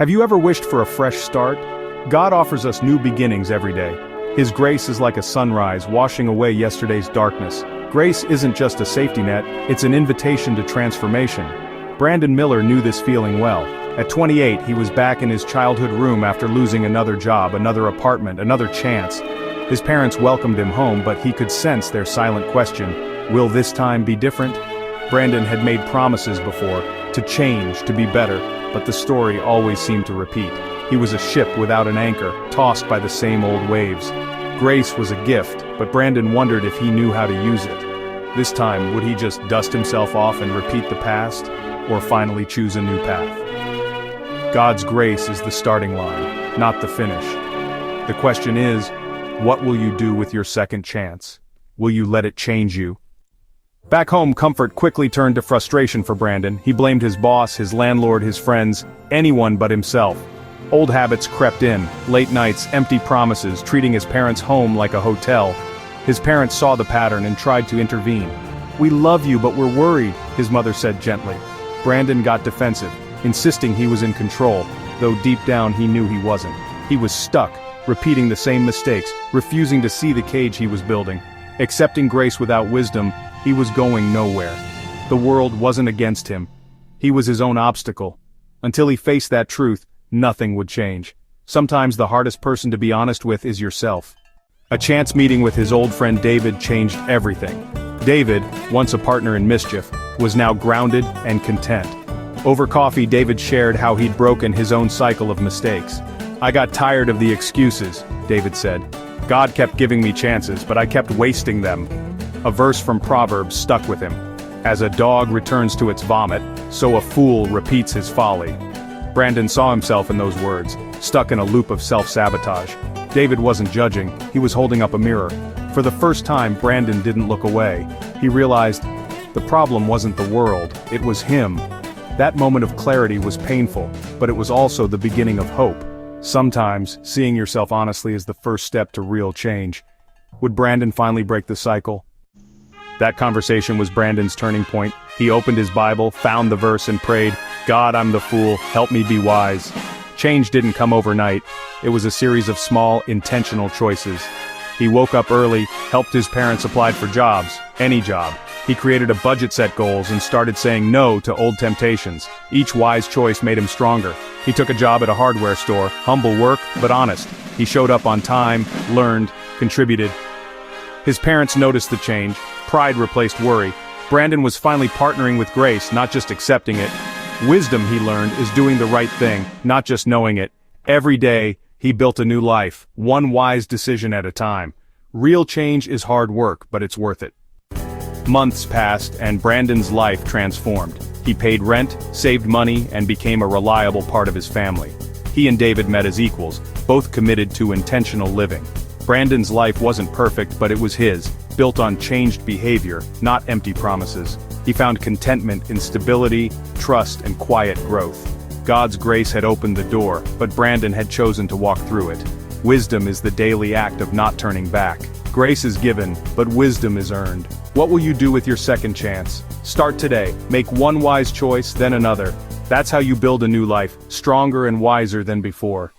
Have you ever wished for a fresh start? God offers us new beginnings every day. His grace is like a sunrise washing away yesterday's darkness. Grace isn't just a safety net, it's an invitation to transformation. Brandon Miller knew this feeling well. At 28, he was back in his childhood room after losing another job, another apartment, another chance. His parents welcomed him home, but he could sense their silent question, will this time be different? Brandon had made promises before, to change, to be better, but the story always seemed to repeat. He was a ship without an anchor, tossed by the same old waves. Grace was a gift, but Brandon wondered if he knew how to use it. This time, would he just dust himself off and repeat the past, or finally choose a new path? God's grace is the starting line, not the finish. The question is, what will you do with your second chance? Will you let it change you? Back home, comfort quickly turned to frustration for Brandon. He blamed his boss, his landlord, his friends, anyone but himself. Old habits crept in, late nights, empty promises, treating his parents' home like a hotel. His parents saw the pattern and tried to intervene. "We love you, but we're worried," his mother said gently. Brandon got defensive, insisting he was in control, though deep down he knew he wasn't. He was stuck, repeating the same mistakes, refusing to see the cage he was building. Accepting grace without wisdom, he was going nowhere. The world wasn't against him. He was his own obstacle. Until he faced that truth, nothing would change. Sometimes the hardest person to be honest with is yourself. A chance meeting with his old friend David changed everything. David, once a partner in mischief, was now grounded and content. Over coffee, David shared how he'd broken his own cycle of mistakes. "I got tired of the excuses," David said. "God kept giving me chances, but I kept wasting them." A verse from Proverbs stuck with him. "As a dog returns to its vomit, so a fool repeats his folly." Brandon saw himself in those words, stuck in a loop of self-sabotage. David wasn't judging, he was holding up a mirror. For the first time, Brandon didn't look away. He realized, the problem wasn't the world, it was him. That moment of clarity was painful, but it was also the beginning of hope. Sometimes, seeing yourself honestly is the first step to real change. Would Brandon finally break the cycle? That conversation was Brandon's turning point. He opened his Bible, found the verse and prayed, "God, I'm the fool, help me be wise." Change didn't come overnight. It was a series of small, intentional choices. He woke up early, helped his parents apply for jobs, any job. He created a budget, set goals, and started saying no to old temptations. Each wise choice made him stronger. He took a job at a hardware store, humble work, but honest. He showed up on time, learned, contributed. His parents noticed the change. Pride replaced worry. Brandon was finally partnering with grace, not just accepting it. Wisdom, he learned, is doing the right thing, not just knowing it. Every day, he built a new life, one wise decision at a time. Real change is hard work, but it's worth it. Months passed, and Brandon's life transformed. He paid rent, saved money, and became a reliable part of his family. He and David met as equals, both committed to intentional living. Brandon's life wasn't perfect, but it was his, built on changed behavior, not empty promises. He found contentment in stability, trust, and quiet growth. God's grace had opened the door, but Brandon had chosen to walk through it. Wisdom is the daily act of not turning back. Grace is given, but wisdom is earned. What will you do with your second chance? Start today. Make one wise choice, then another. That's how you build a new life, stronger and wiser than before.